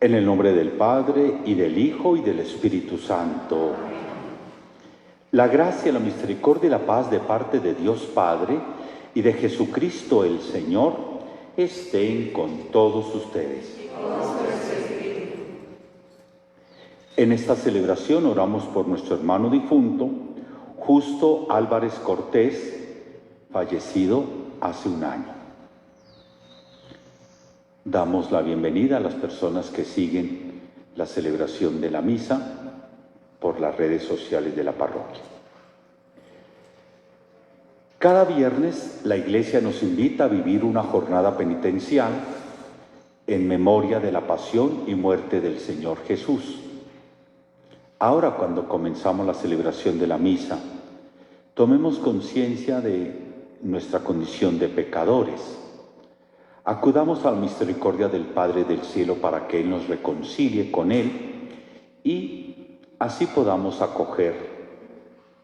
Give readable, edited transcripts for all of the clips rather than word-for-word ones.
En el nombre del Padre, y del Hijo, y del Espíritu Santo. La gracia, la misericordia y la paz de parte de Dios Padre y de Jesucristo el Señor estén con todos ustedes. En esta celebración oramos por nuestro hermano difunto, Justo Álvarez Cortés, fallecido hace un año. Damos la bienvenida a las personas que siguen la celebración de la misa por las redes sociales de la parroquia. Cada viernes la Iglesia nos invita a vivir una jornada penitencial en memoria de la pasión y muerte del Señor Jesús. Ahora, cuando comenzamos la celebración de la misa, tomemos conciencia de nuestra condición de pecadores. Acudamos a la misericordia del Padre del Cielo para que Él nos reconcilie con Él y así podamos acoger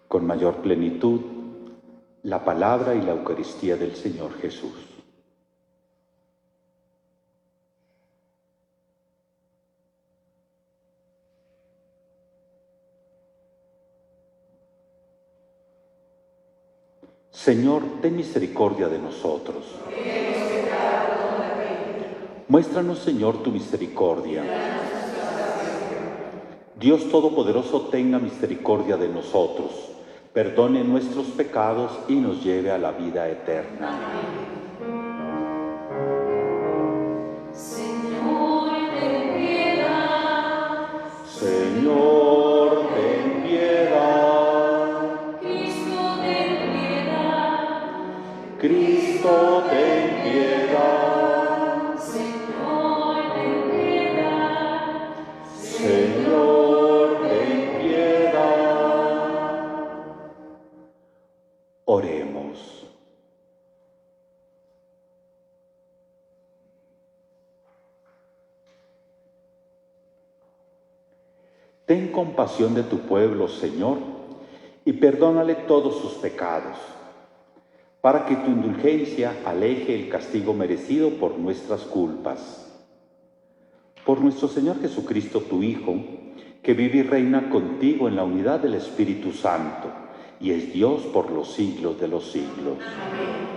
con mayor plenitud la palabra y la Eucaristía del Señor Jesús. Señor, ten misericordia de nosotros. Muéstranos, Señor, tu misericordia. Dios Todopoderoso, tenga misericordia de nosotros, perdone nuestros pecados y nos lleve a la vida eterna. Señor, ten piedad. Señor, ten piedad. Cristo, ten piedad. Cristo, ten piedad. Señor, ten piedad. Señor, ten piedad. Oremos. Ten compasión de tu pueblo, Señor, y perdónale todos sus pecados, para que tu indulgencia aleje el castigo merecido por nuestras culpas. Por nuestro Señor Jesucristo, tu Hijo, que vive y reina contigo en la unidad del Espíritu Santo, y es Dios por los siglos de los siglos. Amén.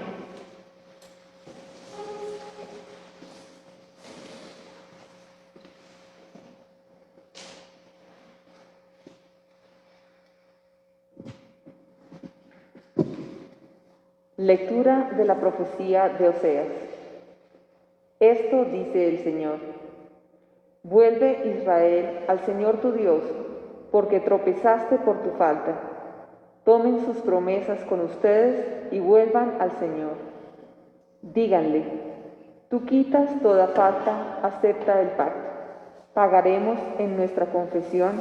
Lectura de la profecía de Oseas. Esto dice el Señor: Vuelve, Israel, al Señor tu Dios, porque tropezaste por tu falta. Tomen sus promesas con ustedes y vuelvan al Señor. Díganle: Tú quitas toda falta, acepta el pacto. Pagaremos en nuestra confesión.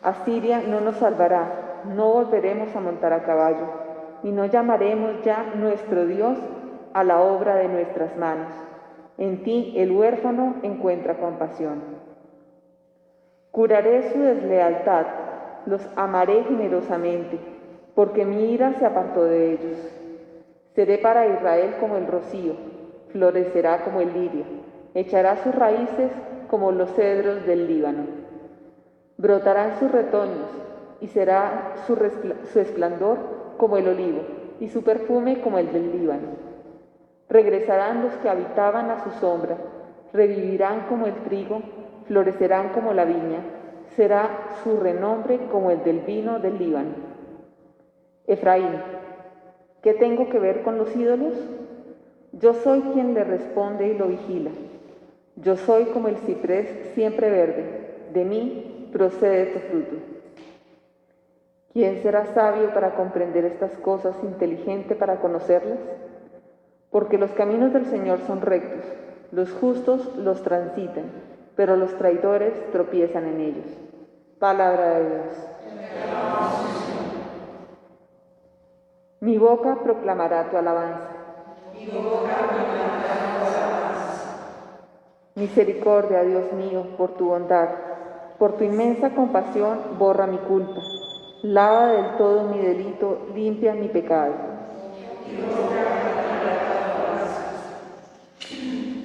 Asiria no nos salvará, no volveremos a montar a caballo, y no llamaremos ya nuestro Dios a la obra de nuestras manos. En ti el huérfano encuentra compasión. Curaré su deslealtad, los amaré generosamente, porque mi ira se apartó de ellos. Seré para Israel como el rocío, florecerá como el lirio, echará sus raíces como los cedros del Líbano. Brotarán sus retoños, y será su esplendor como el olivo, y su perfume como el del Líbano. Regresarán los que habitaban a su sombra, revivirán como el trigo, florecerán como la viña, será su renombre como el del vino del Líbano. Efraín, ¿qué tengo que ver con los ídolos? Yo soy quien le responde y lo vigila. Yo soy como el ciprés siempre verde, de mí procede tu fruto. ¿Quién será sabio para comprender estas cosas, inteligente para conocerlas? Porque los caminos del Señor son rectos, los justos los transitan, pero los traidores tropiezan en ellos. Palabra de Dios. Mi boca proclamará tu alabanza. Misericordia, Dios mío, por tu bondad, por tu inmensa compasión, borra mi culpa. Lava del todo mi delito, limpia mi pecado.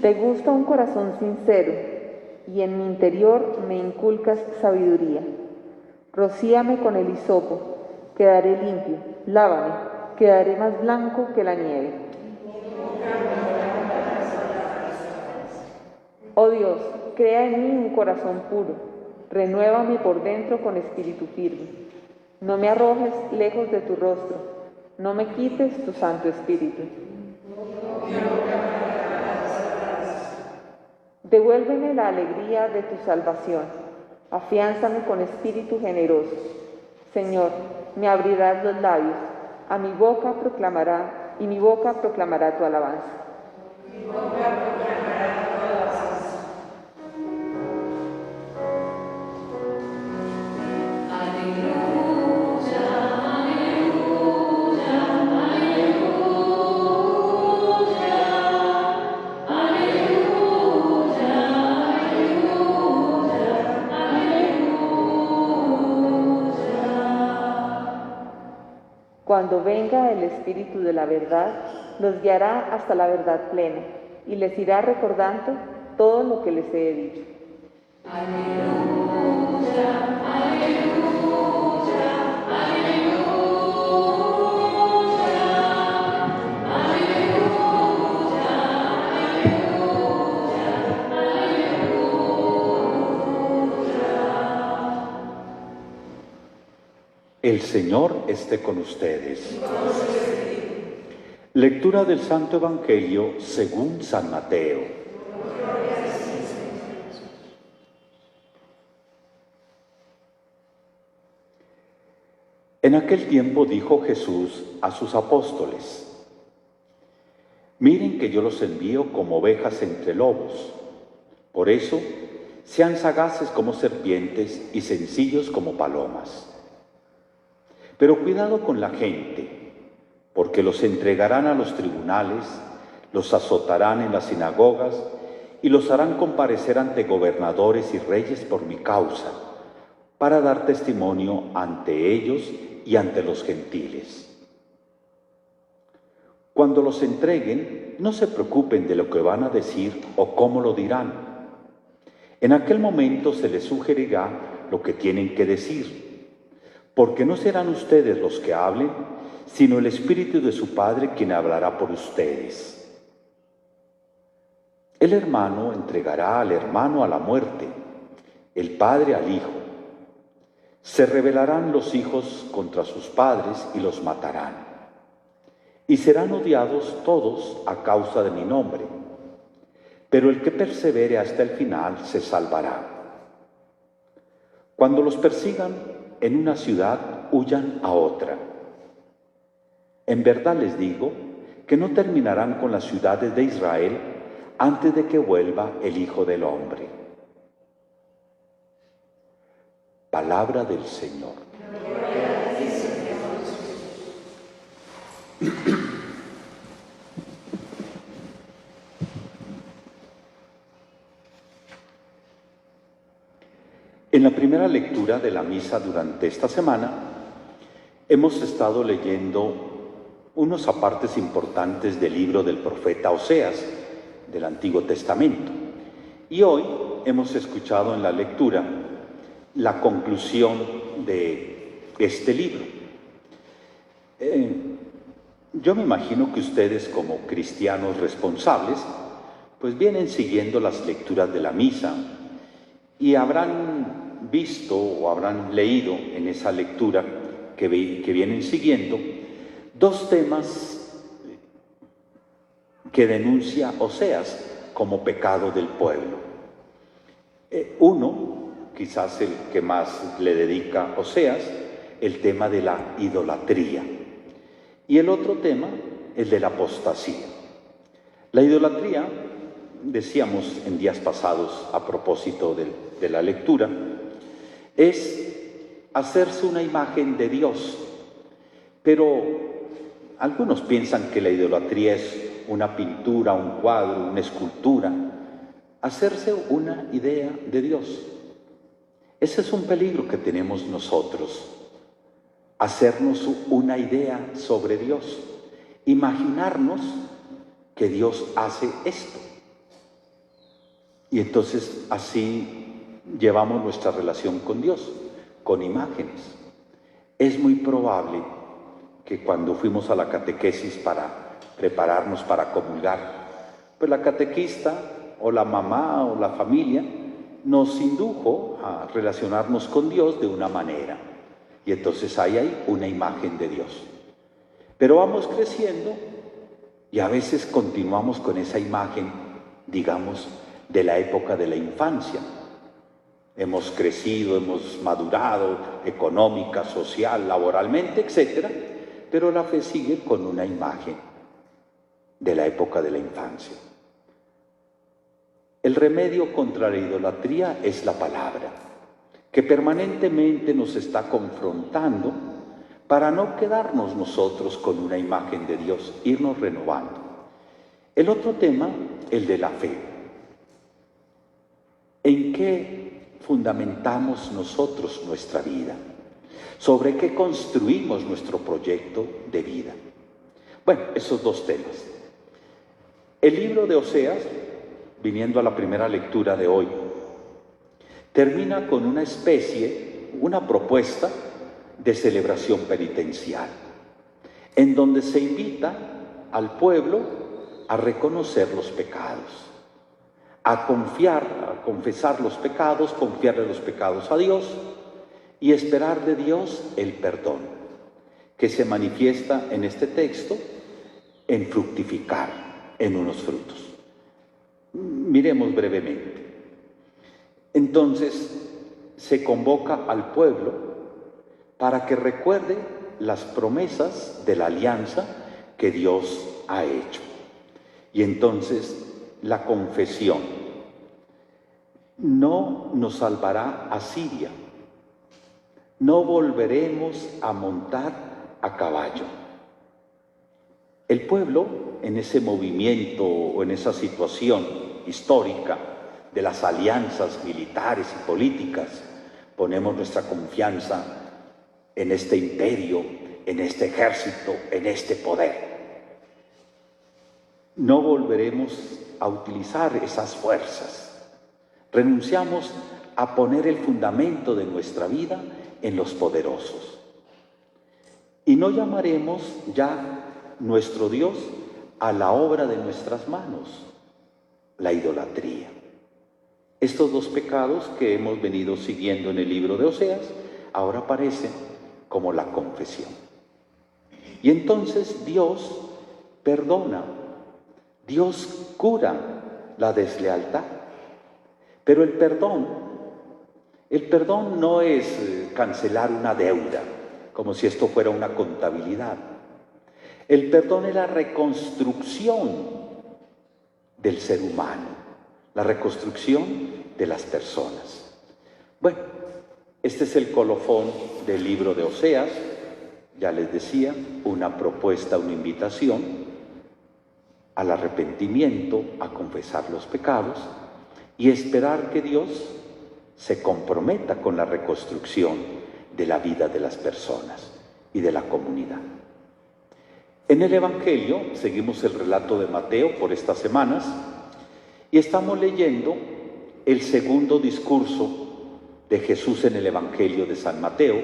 Te gusta un corazón sincero, y en mi interior me inculcas sabiduría. Rocíame con el hisopo, quedaré limpio, lávame, quedaré más blanco que la nieve. Oh Dios, crea en mí un corazón puro, renuévame por dentro con espíritu firme. No me arrojes lejos de tu rostro, no me quites tu Santo Espíritu. Devuélveme la alegría de tu salvación, afiánzame con espíritu generoso. Señor, me abrirás los labios, a mi boca proclamará, y mi boca proclamará tu alabanza. Cuando venga el Espíritu de la verdad, los guiará hasta la verdad plena y les irá recordando todo lo que les he dicho. El Señor esté con ustedes. Lectura del Santo Evangelio según San Mateo. En aquel tiempo dijo Jesús a sus apóstoles: miren que yo los envío como ovejas entre lobos. Por eso, sean sagaces como serpientes y sencillos como palomas. Pero cuidado con la gente, porque los entregarán a los tribunales, los azotarán en las sinagogas y los harán comparecer ante gobernadores y reyes por mi causa, para dar testimonio ante ellos y ante los gentiles. Cuando los entreguen, no se preocupen de lo que van a decir o cómo lo dirán. En aquel momento se les sugerirá lo que tienen que decir, porque no serán ustedes los que hablen, sino el Espíritu de su Padre quien hablará por ustedes. El hermano entregará al hermano a la muerte, el padre al hijo. Se rebelarán los hijos contra sus padres y los matarán. Y serán odiados todos a causa de mi nombre. Pero el que persevere hasta el final se salvará. Cuando los persigan en una ciudad, huyan a otra. En verdad les digo que no terminarán con las ciudades de Israel antes de que vuelva el Hijo del Hombre. Palabra del Señor. En la primera lectura de la misa durante esta semana, hemos estado leyendo unos apartes importantes del libro del profeta Oseas, del Antiguo Testamento. Y hoy hemos escuchado en la lectura la conclusión de este libro. Yo me imagino que ustedes, como cristianos responsables, pues vienen siguiendo las lecturas de la misa y habrán visto o habrán leído en esa lectura que vienen siguiendo dos temas que denuncia Oseas como pecado del pueblo. Uno, quizás el que más le dedica Oseas, el tema de la idolatría. Y el otro tema, el de la apostasía. La idolatría, decíamos en días pasados a propósito de la lectura, es hacerse una imagen de Dios. Pero algunos piensan que la idolatría es una pintura, un cuadro, una escultura. Hacerse una idea de Dios. Ese es un peligro que tenemos nosotros. Hacernos una idea sobre Dios. Imaginarnos que Dios hace esto. Y entonces así llevamos nuestra relación con Dios, con imágenes. Es muy probable que cuando fuimos a la catequesis para prepararnos para comulgar, pues la catequista o la mamá o la familia nos indujo a relacionarnos con Dios de una manera. Y entonces hay una imagen de Dios. Pero vamos creciendo y a veces continuamos con esa imagen, digamos, de la época de la infancia. Hemos crecido, hemos madurado económica, social, laboralmente, etc. Pero la fe sigue con una imagen de la época de la infancia. El remedio contra la idolatría es la palabra, que permanentemente nos está confrontando para no quedarnos nosotros con una imagen de Dios, irnos renovando. El otro tema, el de la fe. ¿En qué fundamentamos nosotros nuestra vida? ¿Sobre qué construimos nuestro proyecto de vida? Bueno, esos dos temas. El libro de Oseas, viniendo a la primera lectura de hoy, termina con una propuesta de celebración penitencial, en donde se invita al pueblo a reconocer los pecados, a confesar los pecados, confiarle los pecados a Dios y esperar de Dios el perdón, que se manifiesta en este texto en fructificar en unos frutos. Miremos brevemente. Entonces, se convoca al pueblo para que recuerde las promesas de la alianza que Dios ha hecho. Y entonces, la confesión: no nos salvará Asiria, no volveremos a montar a caballo. El pueblo, en ese movimiento o en esa situación histórica de las alianzas militares y políticas, ponemos nuestra confianza en este imperio, en este ejército, en este poder. No volveremos a utilizar esas fuerzas. Renunciamos a poner el fundamento de nuestra vida en los poderosos. Y no llamaremos ya nuestro Dios a la obra de nuestras manos, la idolatría. Estos dos pecados que hemos venido siguiendo en el libro de Oseas, ahora aparecen como la confesión. Y entonces Dios perdona, Dios cura la deslealtad. Pero el perdón no es cancelar una deuda, como si esto fuera una contabilidad. El perdón es la reconstrucción del ser humano, la reconstrucción de las personas. Bueno, este es el colofón del libro de Oseas. Ya les decía, una propuesta, una invitación al arrepentimiento, a confesar los pecados y esperar que Dios se comprometa con la reconstrucción de la vida de las personas y de la comunidad. En el Evangelio, seguimos el relato de Mateo por estas semanas y estamos leyendo el segundo discurso de Jesús en el Evangelio de San Mateo.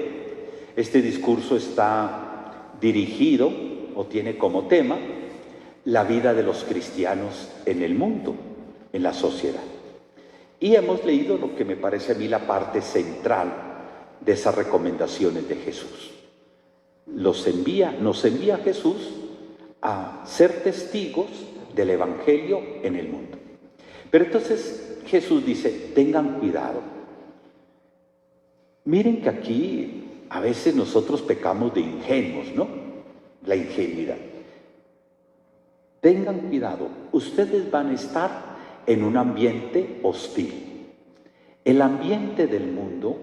Este discurso está dirigido o tiene como tema la vida de los cristianos en el mundo, en la sociedad. Y hemos leído lo que me parece a mí la parte central de esas recomendaciones de Jesús. Nos envía Jesús a ser testigos del Evangelio en el mundo. Pero entonces Jesús dice: tengan cuidado. Miren que aquí a veces nosotros pecamos de ingenuos, ¿no? La ingenuidad. Tengan cuidado, ustedes van a estar en un ambiente hostil. El ambiente del mundo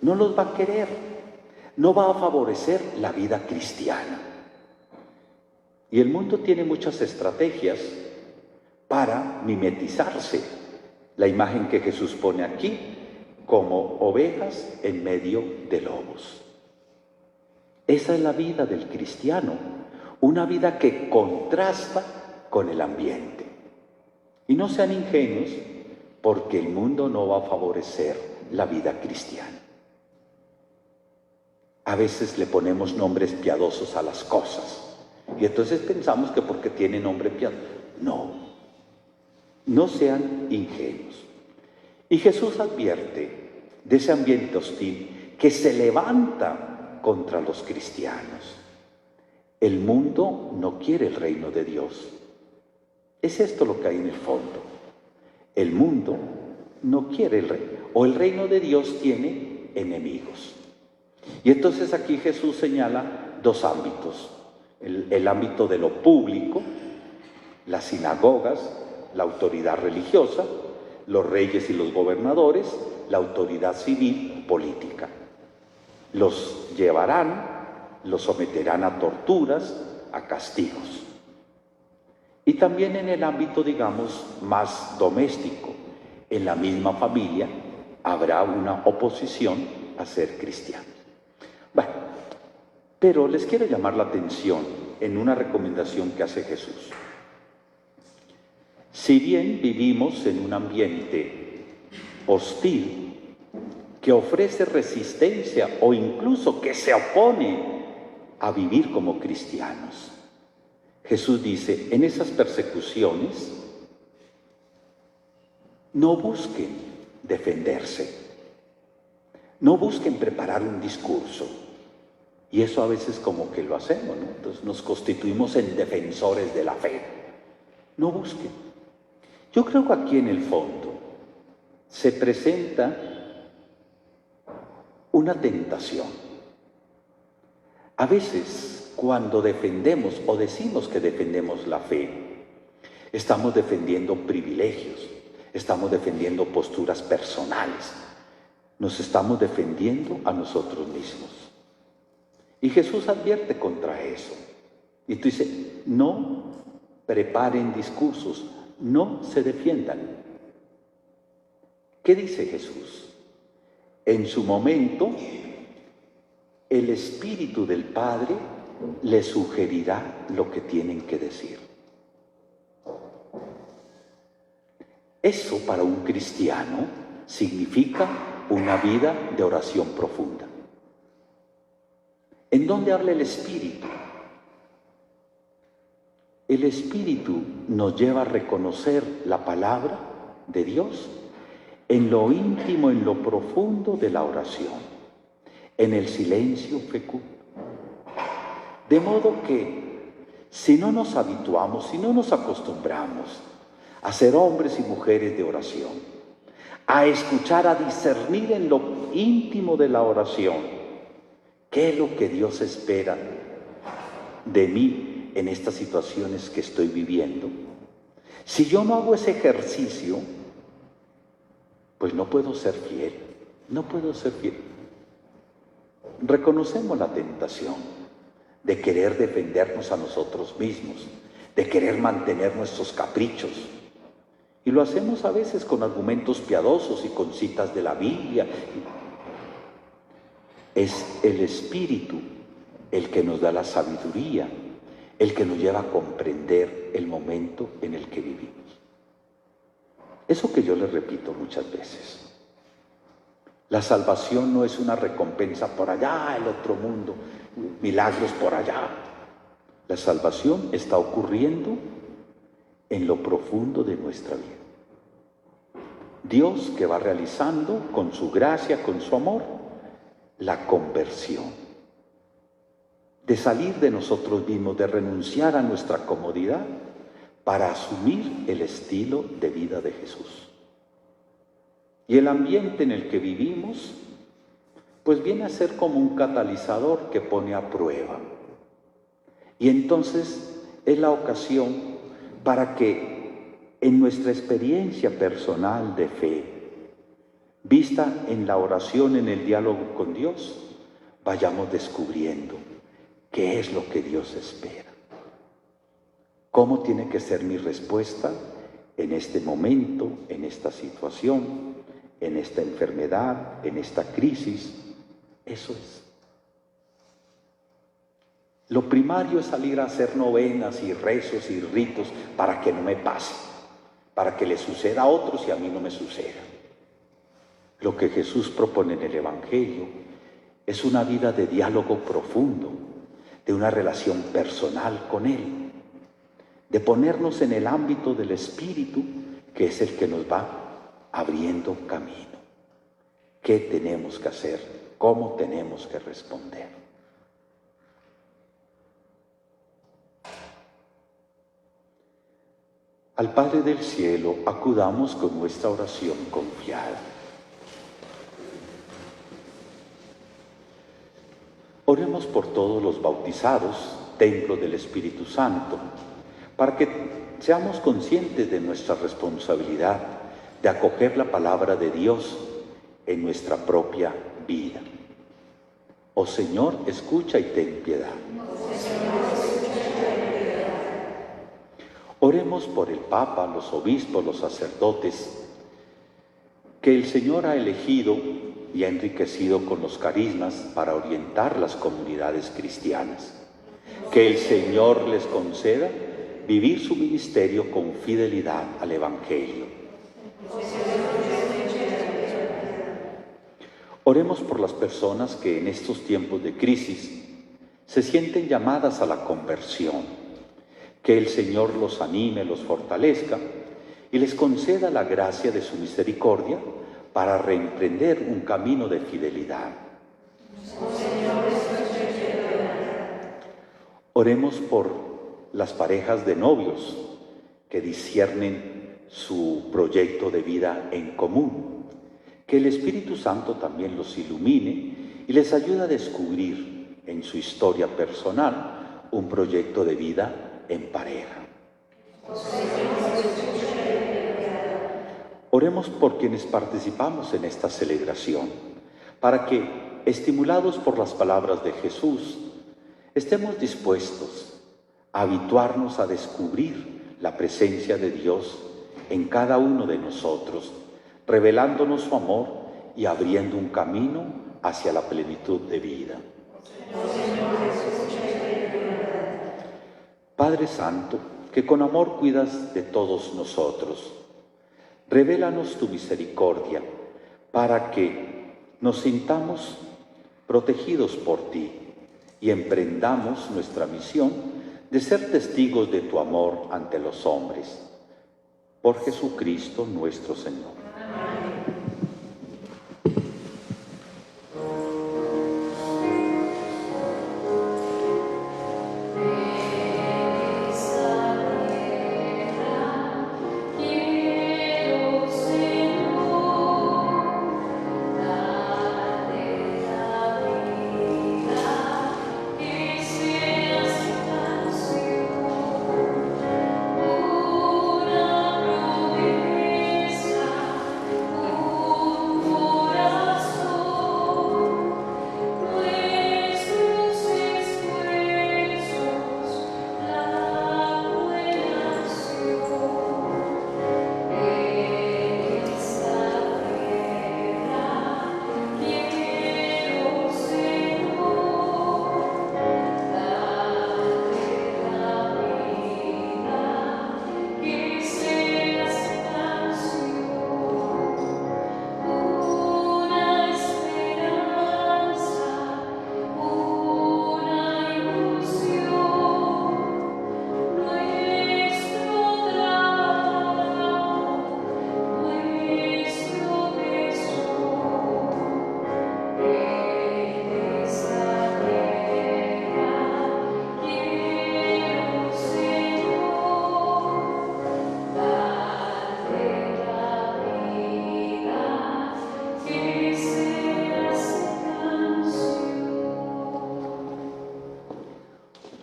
no los va a querer, no va a favorecer la vida cristiana. Y el mundo tiene muchas estrategias para mimetizarse. La imagen que Jesús pone aquí, como ovejas en medio de lobos. Esa es la vida del cristiano, una vida que contrasta con el ambiente. Y no sean ingenuos, porque el mundo no va a favorecer la vida cristiana. A veces le ponemos nombres piadosos a las cosas y entonces pensamos que porque tiene nombre piadoso. No, no sean ingenuos. Y Jesús advierte de ese ambiente hostil que se levanta contra los cristianos. El mundo no quiere el reino de Dios. Es esto lo que hay en el fondo. El mundo no quiere el reino, o el reino de Dios tiene enemigos. Y entonces aquí Jesús señala dos ámbitos. El ámbito de lo público, las sinagogas, la autoridad religiosa, los reyes y los gobernadores, la autoridad civil política. Los llevarán, los someterán a torturas, a castigos. Y también en el ámbito, digamos, más doméstico, en la misma familia, habrá una oposición a ser cristianos. Bueno, pero les quiero llamar la atención en una recomendación que hace Jesús. Si bien vivimos en un ambiente hostil, que ofrece resistencia o incluso que se opone a vivir como cristianos, Jesús dice, en esas persecuciones, no busquen defenderse, no busquen preparar un discurso. Y eso a veces como que lo hacemos, ¿no? Entonces nos constituimos en defensores de la fe. No busquen. Yo creo que aquí en el fondo se presenta una tentación. A veces cuando defendemos o decimos que defendemos la fe, estamos defendiendo privilegios, estamos defendiendo posturas personales, nos estamos defendiendo a nosotros mismos. Y Jesús advierte contra eso. Y tú dices, no preparen discursos, no se defiendan. ¿Qué dice Jesús? En su momento, el Espíritu del Padre les sugerirá lo que tienen que decir. Eso para un cristiano significa una vida de oración profunda. ¿En dónde habla el Espíritu? El Espíritu nos lleva a reconocer la palabra de Dios en lo íntimo, en lo profundo de la oración, en el silencio fecundo. De modo que si no nos habituamos, si no nos acostumbramos a ser hombres y mujeres de oración, a escuchar, a discernir en lo íntimo de la oración, ¿qué es lo que Dios espera de mí en estas situaciones que estoy viviendo? Si yo no hago ese ejercicio, pues no puedo ser fiel, no puedo ser fiel. Reconocemos la tentación de querer defendernos a nosotros mismos, de querer mantener nuestros caprichos. Y lo hacemos a veces con argumentos piadosos y con citas de la Biblia. Es el Espíritu el que nos da la sabiduría, el que nos lleva a comprender el momento en el que vivimos. Eso que yo les repito muchas veces. La salvación no es una recompensa por allá, el otro mundo, milagros por allá. La salvación está ocurriendo en lo profundo de nuestra vida. Dios que va realizando con su gracia, con su amor, la conversión. De salir de nosotros mismos, de renunciar a nuestra comodidad para asumir el estilo de vida de Jesús. Y el ambiente en el que vivimos, pues viene a ser como un catalizador que pone a prueba. Y entonces es la ocasión para que en nuestra experiencia personal de fe, vista en la oración, en el diálogo con Dios, vayamos descubriendo qué es lo que Dios espera. ¿Cómo tiene que ser mi respuesta en este momento, en esta situación, en esta enfermedad, en esta crisis? Eso es. Lo primario es salir a hacer novenas y rezos y ritos para que no me pase, para que le suceda a otros y a mí no me suceda. Lo que Jesús propone en el Evangelio es una vida de diálogo profundo, de una relación personal con Él, de ponernos en el ámbito del Espíritu, que es el que nos va abriendo camino. ¿Qué tenemos que hacer? ¿Cómo tenemos que responder? Al Padre del Cielo acudamos con nuestra oración confiada. Oremos por todos los bautizados, templo del Espíritu Santo, para que seamos conscientes de nuestra responsabilidad de acoger la palabra de Dios en nuestra propia vida. Oh Señor, escucha y ten piedad. Oremos por el Papa, los obispos, los sacerdotes, que el Señor ha elegido y ha enriquecido con los carismas para orientar las comunidades cristianas. Que el Señor les conceda vivir su ministerio con fidelidad al Evangelio. Oremos por las personas que en estos tiempos de crisis se sienten llamadas a la conversión. Que el Señor los anime, los fortalezca y les conceda la gracia de su misericordia para reemprender un camino de fidelidad. Oremos por las parejas de novios que disciernen su proyecto de vida en común. Que el Espíritu Santo también los ilumine y les ayude a descubrir en su historia personal un proyecto de vida en pareja. Oremos por quienes participamos en esta celebración, para que, estimulados por las palabras de Jesús, estemos dispuestos a habituarnos a descubrir la presencia de Dios en cada uno de nosotros, revelándonos su amor y abriendo un camino hacia la plenitud de vida. Padre Santo, que con amor cuidas de todos nosotros, revélanos tu misericordia para que nos sintamos protegidos por ti y emprendamos nuestra misión de ser testigos de tu amor ante los hombres. Por Jesucristo nuestro Señor.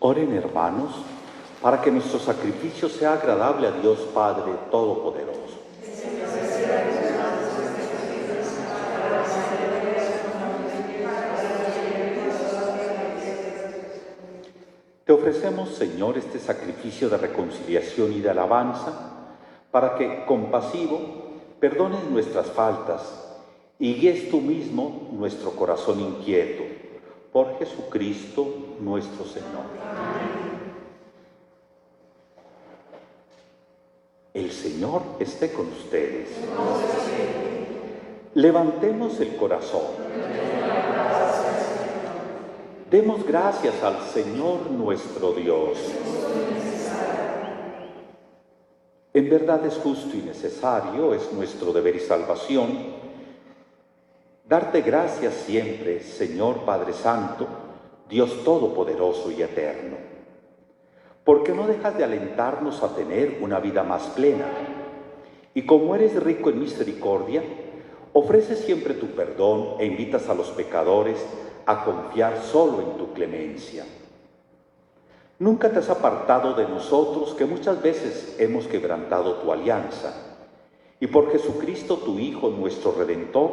Oren, hermanos, para que nuestro sacrificio sea agradable a Dios Padre Todopoderoso. Te ofrecemos, Señor, este sacrificio de reconciliación y de alabanza, para que, compasivo, perdones nuestras faltas y guíes tú mismo nuestro corazón inquieto. Por Jesucristo nuestro Señor. El Señor esté con ustedes. Levantemos el corazón. Demos gracias al Señor nuestro Dios. En verdad es justo y necesario, es nuestro deber y salvación, darte gracias siempre, Señor Padre Santo, Dios Todopoderoso y Eterno, porque no dejas de alentarnos a tener una vida más plena. Y como eres rico en misericordia, ofreces siempre tu perdón e invitas a los pecadores a confiar solo en tu clemencia. Nunca te has apartado de nosotros, que muchas veces hemos quebrantado tu alianza. Y por Jesucristo, tu Hijo, nuestro Redentor,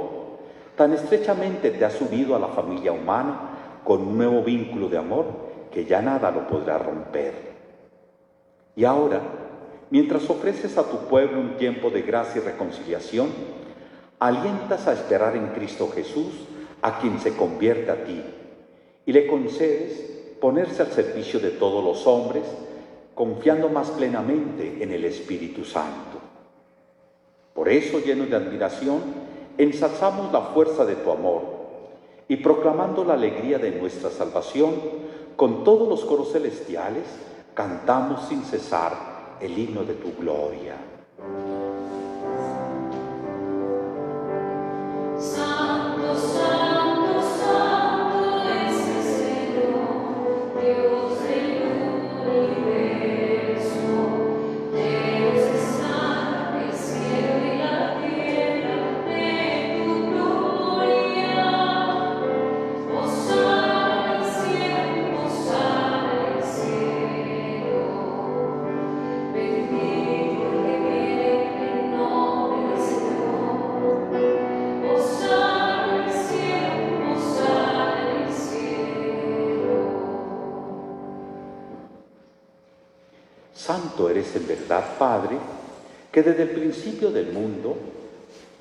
tan estrechamente te has unido a la familia humana con un nuevo vínculo de amor que ya nada lo podrá romper. Y ahora, mientras ofreces a tu pueblo un tiempo de gracia y reconciliación, alientas a esperar en Cristo Jesús a quien se convierte a ti, y le concedes ponerse al servicio de todos los hombres, confiando más plenamente en el Espíritu Santo. Por eso, llenos de admiración, ensalzamos la fuerza de tu amor y proclamando la alegría de nuestra salvación, con todos los coros celestiales, cantamos sin cesar el himno de tu gloria. Santo, santo, santo es el Señor, Dios del universo. Dios está en el cielo y la tierra de tu gloria. Hosana al cielo, hosana al cielo. Bendito el que viene en nombre del Señor. Hosana al cielo, hosana al cielo. Santo eres en verdad, Padre, que desde el principio del mundo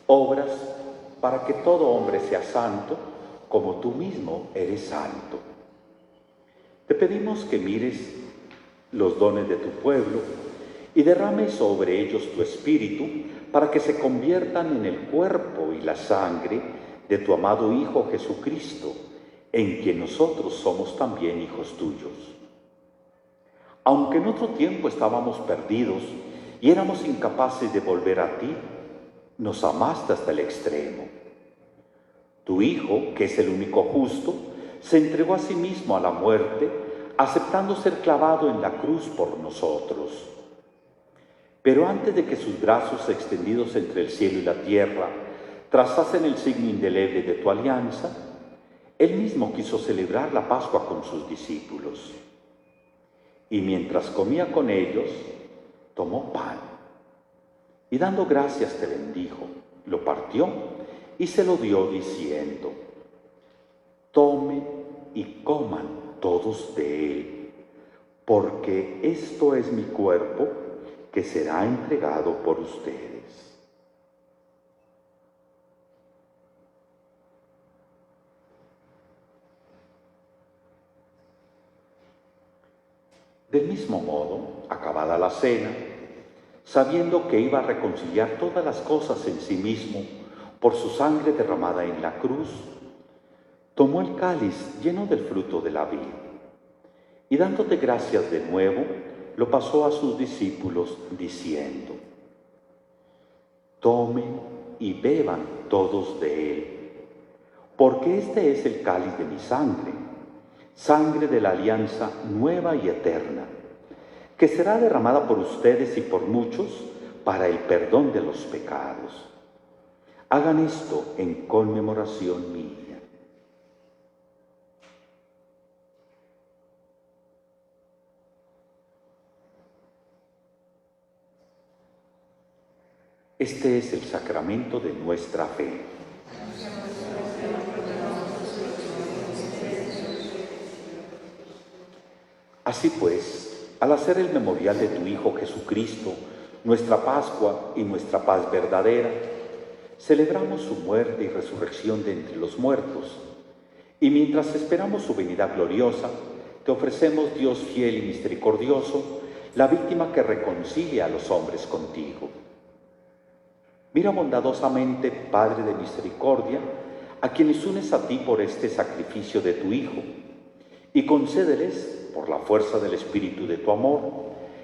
obras para que todo hombre sea santo, como tú mismo eres santo. Te pedimos que mires los dones de tu pueblo y derrames sobre ellos tu espíritu para que se conviertan en el cuerpo y la sangre de tu amado Hijo Jesucristo, en quien nosotros somos también hijos tuyos. Aunque en otro tiempo estábamos perdidos y éramos incapaces de volver a ti, nos amaste hasta el extremo. Tu Hijo, que es el único justo, se entregó a sí mismo a la muerte, aceptando ser clavado en la cruz por nosotros. Pero antes de que sus brazos extendidos entre el cielo y la tierra trazasen el signo indeleble de tu alianza, Él mismo quiso celebrar la Pascua con sus discípulos. Y mientras comía con ellos, tomó pan y dando gracias te bendijo, lo partió y se lo dio diciendo: tomen y coman todos de él, porque esto es mi cuerpo que será entregado por ustedes. Del mismo modo, acabada la cena, sabiendo que iba a reconciliar todas las cosas en sí mismo por su sangre derramada en la cruz, tomó el cáliz lleno del fruto de la vid y dándote gracias de nuevo, lo pasó a sus discípulos diciendo: tomen y beban todos de él, porque este es el cáliz de mi sangre, sangre de la alianza nueva y eterna, que será derramada por ustedes y por muchos para el perdón de los pecados. Hagan esto en conmemoración mía. Este es el sacramento de nuestra fe. Así pues, al hacer el memorial de tu Hijo Jesucristo, nuestra Pascua y nuestra paz verdadera, celebramos su muerte y resurrección de entre los muertos, y mientras esperamos su venida gloriosa, te ofrecemos, Dios fiel y misericordioso, la víctima que reconcilia a los hombres contigo. Mira bondadosamente, Padre de misericordia, a quienes unes a ti por este sacrificio de tu Hijo, y concédeles, por la fuerza del Espíritu de tu amor,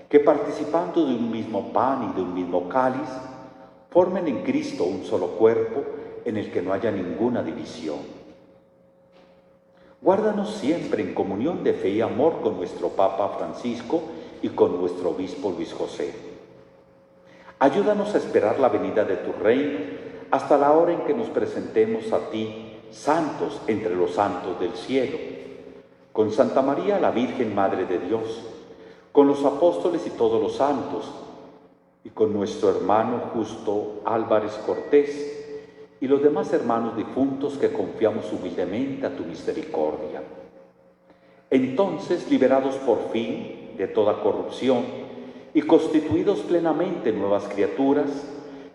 que participando de un mismo pan y de un mismo cáliz, formen en Cristo un solo cuerpo en el que no haya ninguna división. Guárdanos siempre en comunión de fe y amor con nuestro Papa Francisco y con nuestro Obispo Luis José. Ayúdanos a esperar la venida de tu reino hasta la hora en que nos presentemos a ti, santos entre los santos del cielo, con Santa María la Virgen Madre de Dios, con los apóstoles y todos los santos, y con nuestro hermano Justo Álvarez Cortés y los demás hermanos difuntos que confiamos humildemente a tu misericordia. Entonces, liberados por fin de toda corrupción y constituidos plenamente nuevas criaturas,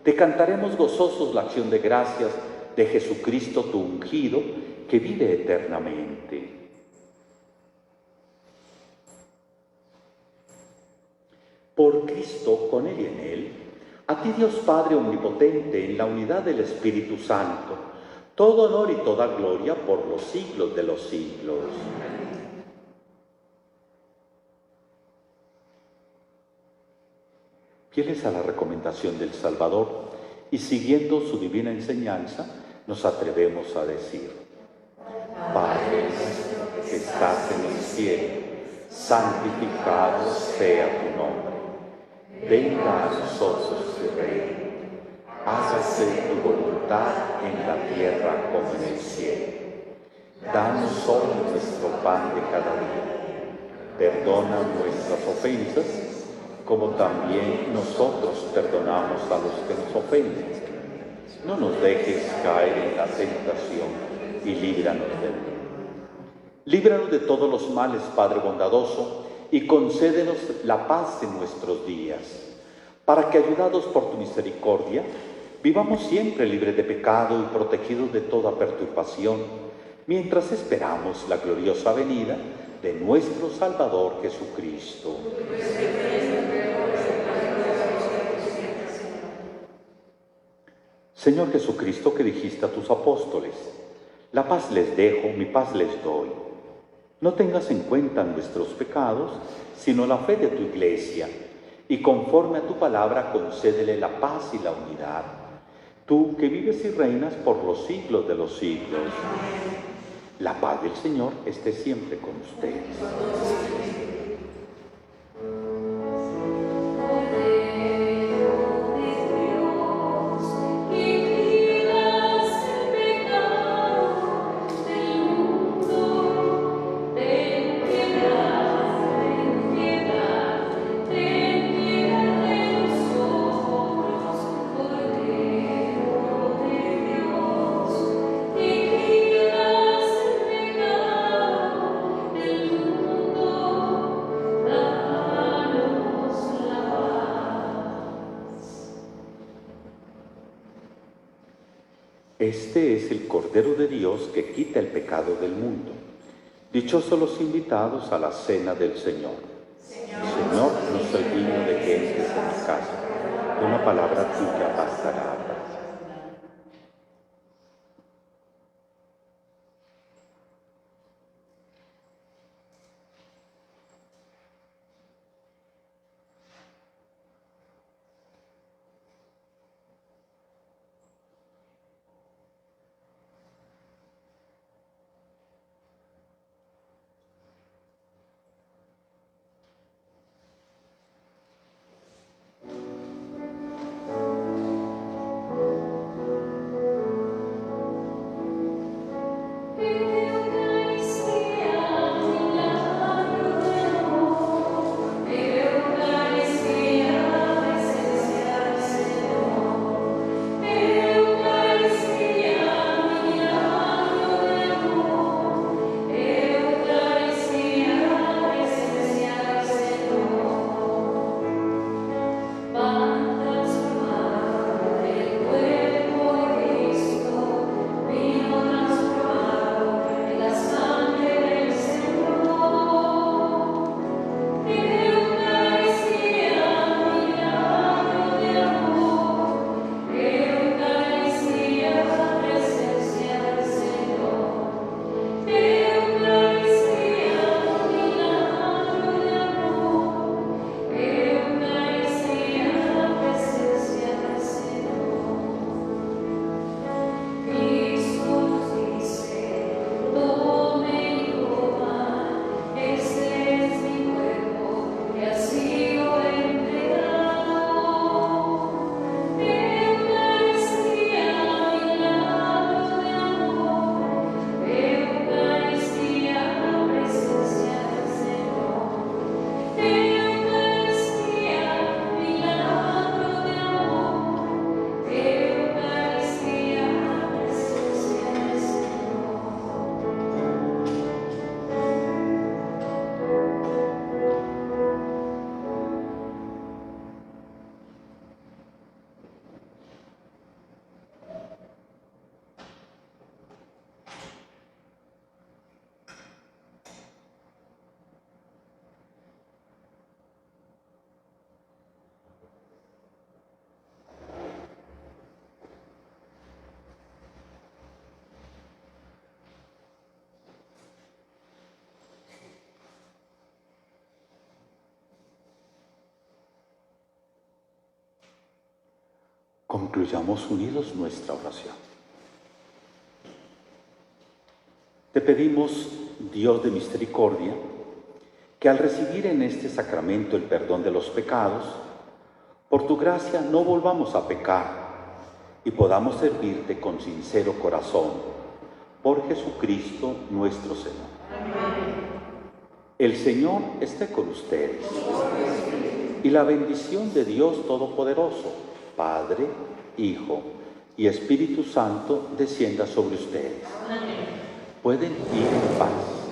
te cantaremos gozosos la acción de gracias de Jesucristo tu ungido, que vive eternamente. Por Cristo, con Él y en Él, a ti Dios Padre Omnipotente, en la unidad del Espíritu Santo, todo honor y toda gloria por los siglos de los siglos. Fieles a la recomendación del Salvador y siguiendo su divina enseñanza, nos atrevemos a decir: Padre nuestro que estás en el cielo, santificado sea tu nombre. Venga a nosotros tu reino. Hágase tu voluntad en la tierra como en el cielo. Danos hoy nuestro pan de cada día. Perdona nuestras ofensas, como también nosotros perdonamos a los que nos ofenden. No nos dejes caer en la tentación y líbranos del mal. Líbranos de todos los males, Padre bondadoso, y concédenos la paz en nuestros días, para que, ayudados por tu misericordia, vivamos siempre libres de pecado y protegidos de toda perturbación, mientras esperamos la gloriosa venida de nuestro Salvador Jesucristo. Señor Jesucristo, que dijiste a tus apóstoles: la paz les dejo, mi paz les doy. No tengas en cuenta nuestros pecados, sino la fe de tu Iglesia, y conforme a tu palabra concédele la paz y la unidad. Tú que vives y reinas por los siglos de los siglos. La paz del Señor esté siempre con ustedes. Este es el Cordero de Dios que quita el pecado del mundo. Dichosos los invitados a la cena del Señor. Señor, no soy digno de que entres en mi casa. Una palabra tuya bastará. Concluyamos unidos nuestra oración. Te pedimos, Dios de misericordia, que al recibir en este sacramento el perdón de los pecados, por tu gracia no volvamos a pecar y podamos servirte con sincero corazón, por Jesucristo nuestro Señor. Amén. El Señor esté con ustedes. Y la bendición de Dios Todopoderoso, Padre, Hijo y Espíritu Santo, descienda sobre ustedes. Amén. Pueden ir en paz.